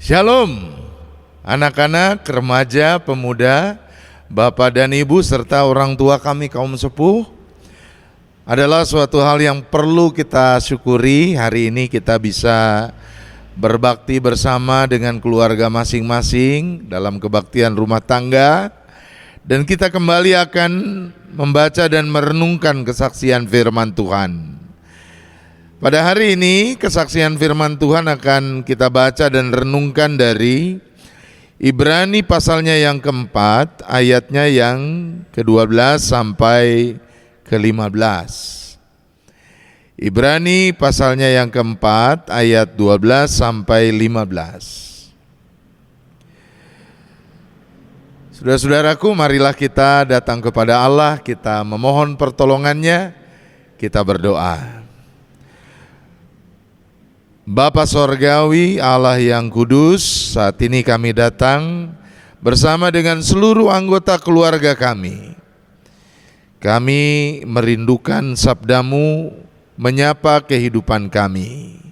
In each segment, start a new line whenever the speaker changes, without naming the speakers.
Shalom, anak-anak, remaja, pemuda, bapak dan ibu, serta orang tua kami kaum sepuh. Adalah suatu hal yang perlu kita syukuri. Hari ini kita bisa berbakti bersama dengan keluarga masing-masing dalam kebaktian rumah tangga. Dan kita kembali akan membaca dan merenungkan kesaksian firman Tuhan. Pada hari ini kesaksian firman Tuhan akan kita baca dan renungkan dari Ibrani pasalnya yang keempat, ayatnya yang ke-12 sampai ke-15. Ibrani pasalnya yang keempat, ayat 12 sampai 15. Saudara-saudaraku, marilah kita datang kepada Allah, kita memohon pertolongannya, kita berdoa. Bapa Sorgawi, Allah yang kudus, saat ini kami datang bersama dengan seluruh anggota keluarga kami. Kami merindukan sabdamu menyapa kehidupan kami.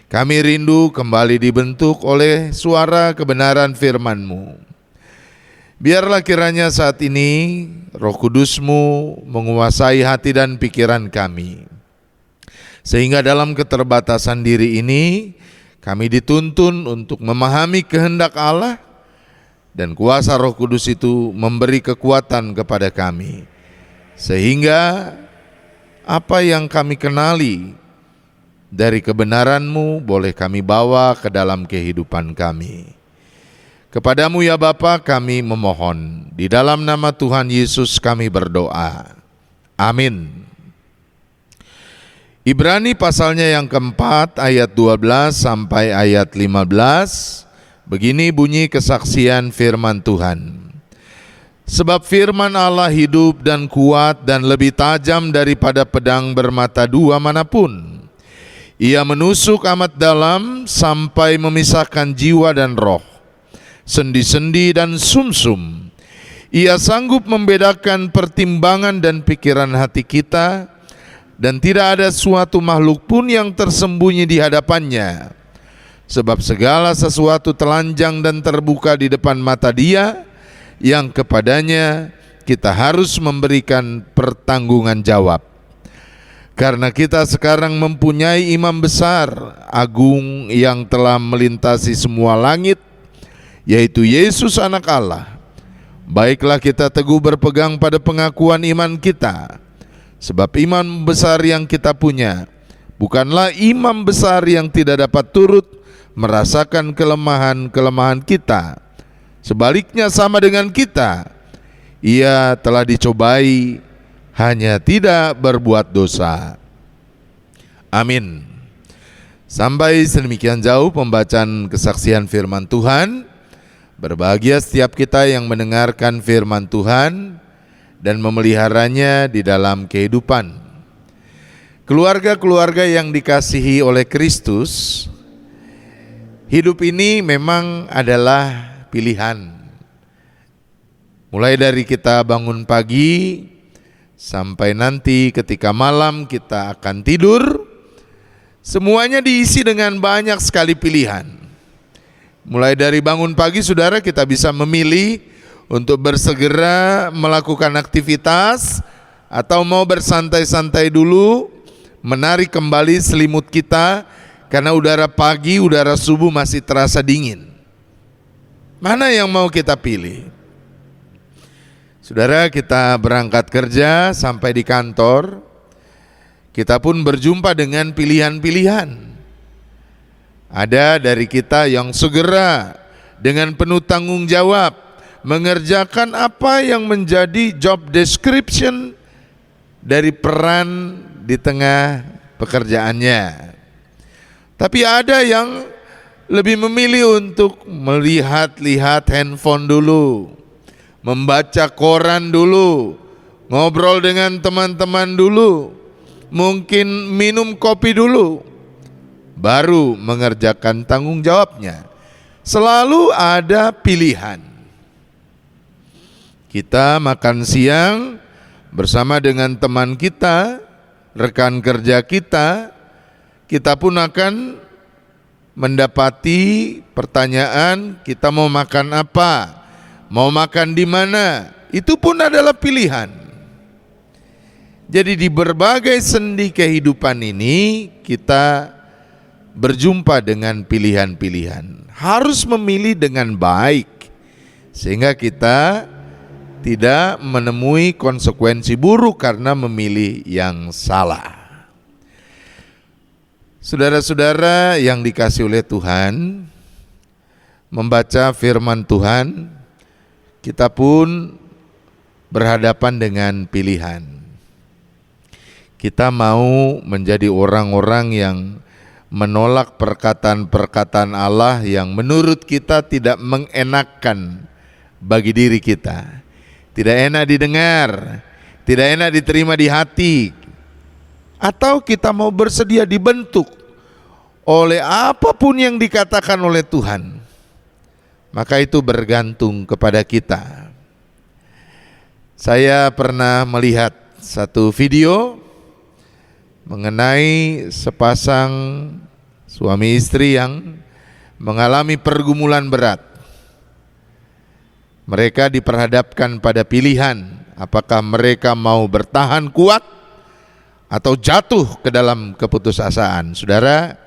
Kami rindu kembali dibentuk oleh suara kebenaran firman-Mu. Biarlah kiranya saat ini Roh Kudus-Mu menguasai hati dan pikiran kami. Sehingga dalam keterbatasan diri ini kami dituntun untuk memahami kehendak Allah, dan kuasa Roh Kudus itu memberi kekuatan kepada kami. Sehingga apa yang kami kenali dari kebenaran-Mu boleh kami bawa ke dalam kehidupan kami. Kepadamu ya Bapa kami memohon, di dalam nama Tuhan Yesus kami berdoa. Amin. Ibrani pasalnya yang keempat, ayat 12 sampai ayat 15. Begini bunyi kesaksian firman Tuhan. Sebab firman Allah hidup dan kuat dan lebih tajam daripada pedang bermata dua manapun. Ia menusuk amat dalam sampai memisahkan jiwa dan roh, sendi-sendi dan sumsum. Ia sanggup membedakan pertimbangan dan pikiran hati kita, dan tidak ada suatu makhluk pun yang tersembunyi di hadapannya. Sebab segala sesuatu telanjang dan terbuka di depan mata Dia, yang kepadanya kita harus memberikan pertanggungan jawab. Karena kita sekarang mempunyai imam besar, agung, yang telah melintasi semua langit, yaitu Yesus anak Allah. Baiklah kita teguh berpegang pada pengakuan iman kita. Sebab imam besar yang kita punya bukanlah imam besar yang tidak dapat turut merasakan kelemahan-kelemahan kita. Sebaliknya sama dengan kita, ia telah dicobai, hanya tidak berbuat dosa. Amin. Sampai sedemikian jauh pembacaan kesaksian firman Tuhan. Berbahagia setiap kita yang mendengarkan firman Tuhan dan memeliharanya di dalam kehidupan. Keluarga-keluarga yang dikasihi oleh Kristus, hidup ini memang adalah pilihan. Mulai dari kita bangun pagi sampai nanti ketika malam kita akan tidur, semuanya diisi dengan banyak sekali pilihan. Mulai dari bangun pagi, saudara, kita bisa memilih untuk bersegera melakukan aktivitas atau mau bersantai-santai dulu, menarik kembali selimut kita karena udara pagi, udara subuh masih terasa dingin. Mana yang mau kita pilih? Saudara, kita berangkat kerja sampai di kantor, kita pun berjumpa dengan pilihan-pilihan. Ada dari kita yang segera dengan penuh tanggung jawab mengerjakan apa yang menjadi job description dari peran di tengah pekerjaannya. Tapi ada yang lebih memilih untuk melihat-lihat handphone dulu, membaca koran dulu, ngobrol dengan teman-teman dulu, mungkin minum kopi dulu, baru mengerjakan tanggung jawabnya. Selalu ada pilihan. Kita makan siang bersama dengan teman kita, rekan kerja kita, kita pun akan mendapati pertanyaan kita mau makan apa, mau makan di mana, itu pun adalah pilihan. Jadi di berbagai sendi kehidupan ini kita berjumpa dengan pilihan-pilihan. Harus memilih dengan baik sehingga kita tidak menemui konsekuensi buruk karena memilih yang salah. Saudara-saudara yang dikasihi oleh Tuhan, membaca firman Tuhan, kita pun berhadapan dengan pilihan. Kita mau menjadi orang-orang yang menolak perkataan-perkataan Allah yang menurut kita tidak mengenakkan bagi diri kita. Tidak enak didengar, tidak enak diterima di hati. Atau kita mau bersedia dibentuk oleh apapun yang dikatakan oleh Tuhan. Maka itu bergantung kepada kita. Saya pernah melihat satu video mengenai sepasang suami istri yang mengalami pergumulan berat. Mereka diperhadapkan pada pilihan, apakah mereka mau bertahan kuat atau jatuh ke dalam keputusasaan. Saudara,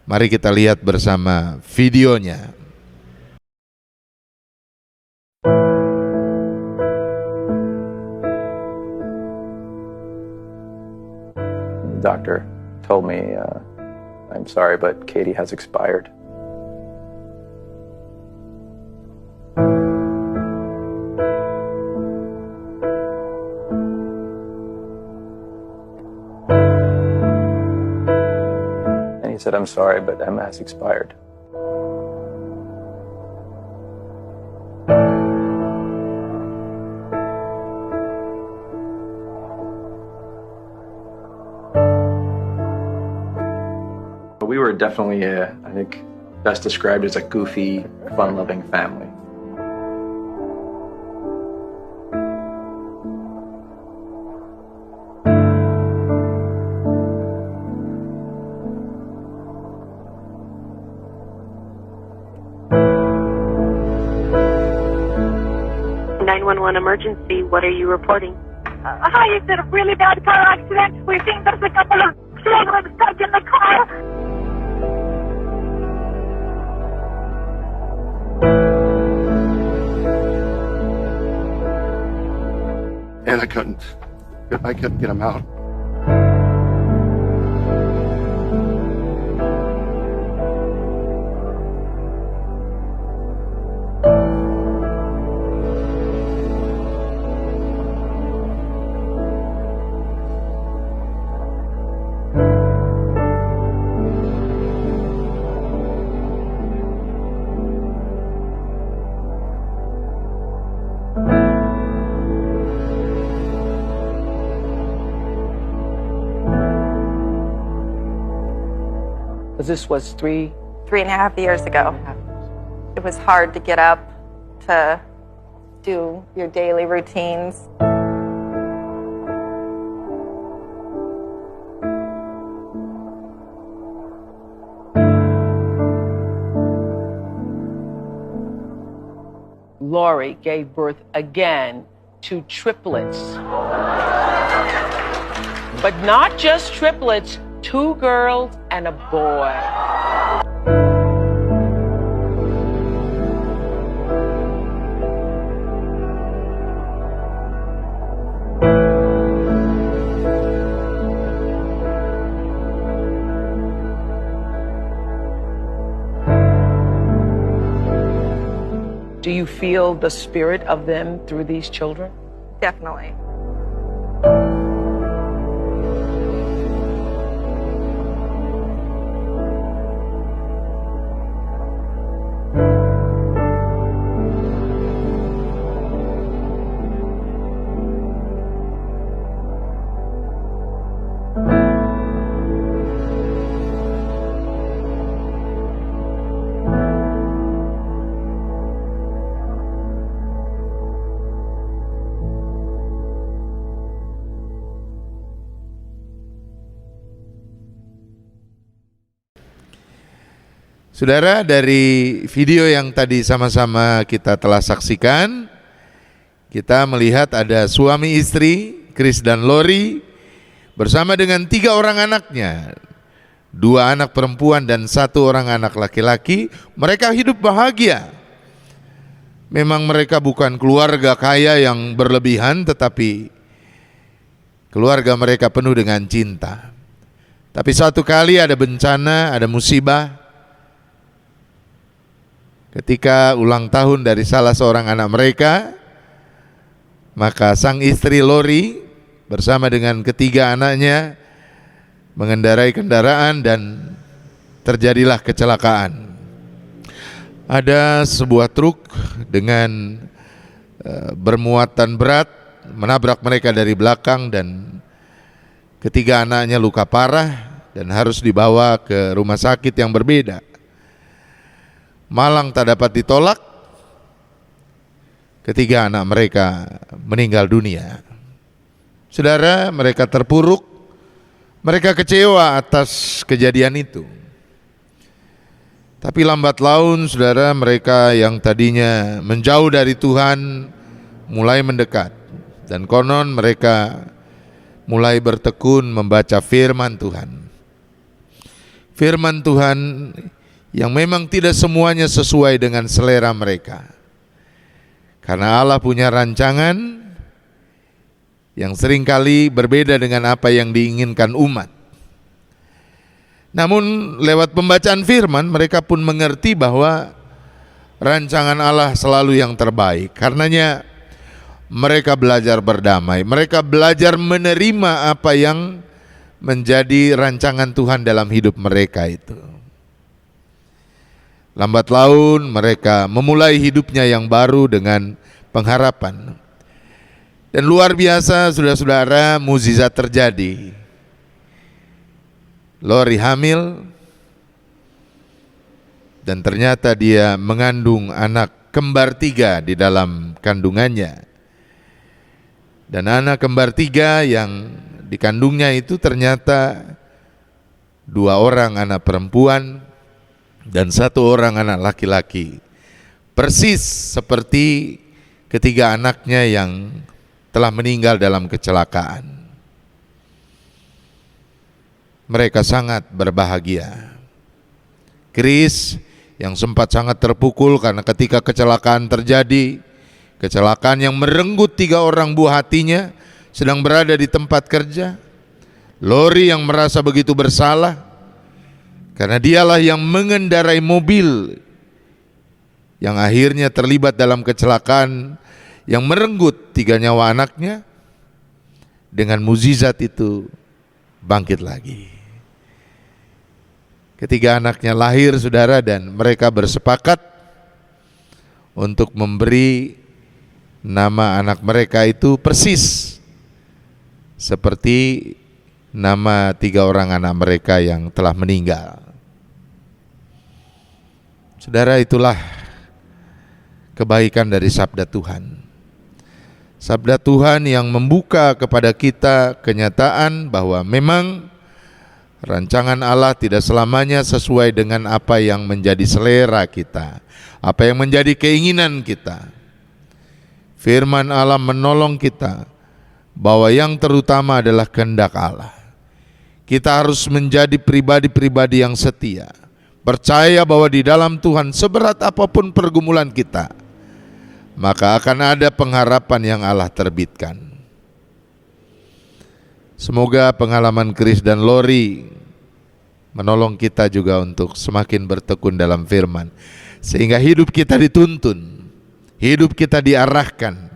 mari kita lihat bersama videonya.
The doctor told me, I'm sorry, but Katie has expired. He said, I'm sorry, but Emma has expired. We were definitely, I think, best described as a goofy, fun-loving family.
Emergency, what are you reporting?
Hi, it's a really bad car accident. We think there's a couple of children stuck in the car.
And I couldn't get them out.
This was
3.5 years ago. It was hard to get up to do your daily routines.
Lori gave birth again to triplets. But not just triplets, 2 girls and a boy. Do you feel the spirit of them through these children?
Definitely.
Saudara, dari video yang tadi sama-sama kita telah saksikan, kita melihat ada suami istri, Chris dan Lori, bersama dengan 3 orang anaknya, 2 anak perempuan dan 1 orang anak laki-laki. Mereka hidup bahagia. Memang mereka bukan keluarga kaya yang berlebihan, tetapi keluarga mereka penuh dengan cinta. Tapi satu kali ada bencana, ada musibah. Ketika ulang tahun dari salah seorang anak mereka, maka sang istri Lori bersama dengan 3 anaknya mengendarai kendaraan dan terjadilah kecelakaan. Ada sebuah truk dengan bermuatan berat menabrak mereka dari belakang dan 3 anaknya luka parah dan harus dibawa ke rumah sakit yang berbeda. Malang tak dapat ditolak, 3 anak mereka meninggal dunia. Saudara, mereka terpuruk, mereka kecewa atas kejadian itu. Tapi lambat laun, saudara, mereka yang tadinya menjauh dari Tuhan mulai mendekat. Dan konon mereka mulai bertekun membaca firman Tuhan. Firman Tuhan yang memang tidak semuanya sesuai dengan selera mereka. Karena Allah punya rancangan yang seringkali berbeda dengan apa yang diinginkan umat. Namun lewat pembacaan firman mereka pun mengerti bahwa rancangan Allah selalu yang terbaik. Karenanya mereka belajar berdamai, mereka belajar menerima apa yang menjadi rancangan Tuhan dalam hidup mereka itu. Lambat laun mereka memulai hidupnya yang baru dengan pengharapan. Dan luar biasa, saudara-saudara, mukjizat terjadi. Lori hamil dan ternyata dia mengandung anak kembar 3 di dalam kandungannya. Dan anak kembar 3 yang dikandungnya itu ternyata 2 orang anak perempuan dan 1 orang anak laki-laki. Persis seperti 3 anaknya yang telah meninggal dalam kecelakaan. Mereka sangat berbahagia. Chris yang sempat sangat terpukul karena ketika kecelakaan terjadi, kecelakaan yang merenggut 3 orang buah hatinya, sedang berada di tempat kerja. Lori yang merasa begitu bersalah karena dialah yang mengendarai mobil yang akhirnya terlibat dalam kecelakaan yang merenggut 3 nyawa anaknya. Dengan mukjizat itu bangkit lagi. 3 anaknya lahir, saudara, dan mereka bersepakat untuk memberi nama anak mereka itu persis seperti nama 3 orang anak mereka yang telah meninggal. Saudara, itulah kebaikan dari sabda Tuhan. Sabda Tuhan yang membuka kepada kita kenyataan bahwa memang rancangan Allah tidak selamanya sesuai dengan apa yang menjadi selera kita, apa yang menjadi keinginan kita. Firman Allah menolong kita bahwa yang terutama adalah kehendak Allah. Kita harus menjadi pribadi-pribadi yang setia, percaya bahwa di dalam Tuhan seberat apapun pergumulan kita, maka akan ada pengharapan yang Allah terbitkan. Semoga pengalaman Chris dan Lori menolong kita juga untuk semakin bertekun dalam firman, sehingga hidup kita dituntun, hidup kita diarahkan,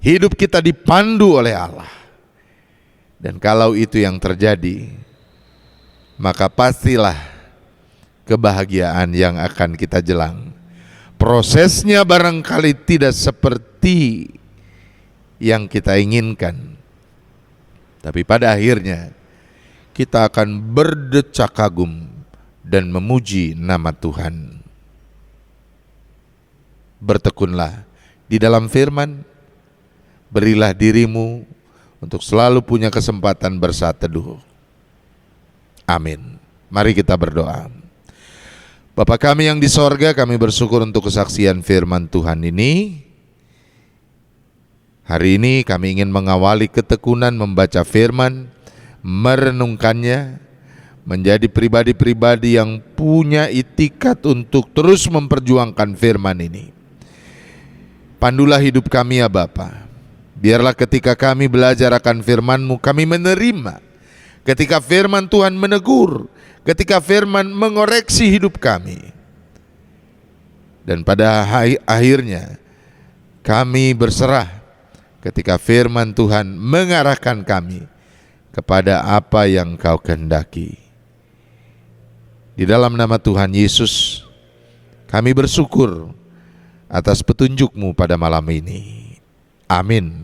hidup kita dipandu oleh Allah. Dan kalau itu yang terjadi, maka pastilah kebahagiaan yang akan kita jelang. Prosesnya barangkali tidak seperti yang kita inginkan, tapi pada akhirnya kita akan berdecak kagum dan memuji nama Tuhan. Bertekunlah di dalam firman, berilah dirimu untuk selalu punya kesempatan bersaat teduh. Amin. Mari kita berdoa. Bapa kami yang di sorga, kami bersyukur untuk kesaksian firman Tuhan ini. Hari ini kami ingin mengawali ketekunan membaca firman, merenungkannya, menjadi pribadi-pribadi yang punya itikat untuk terus memperjuangkan firman ini. Pandulah hidup kami ya Bapa. Biarlah ketika kami belajar akan firman-Mu, kami menerima. Ketika firman Tuhan menegur, ketika firman mengoreksi hidup kami. Dan pada akhirnya kami berserah ketika firman Tuhan mengarahkan kami kepada apa yang Kau kehendaki. Di dalam nama Tuhan Yesus, kami bersyukur atas petunjuk-Mu pada malam ini. Amin.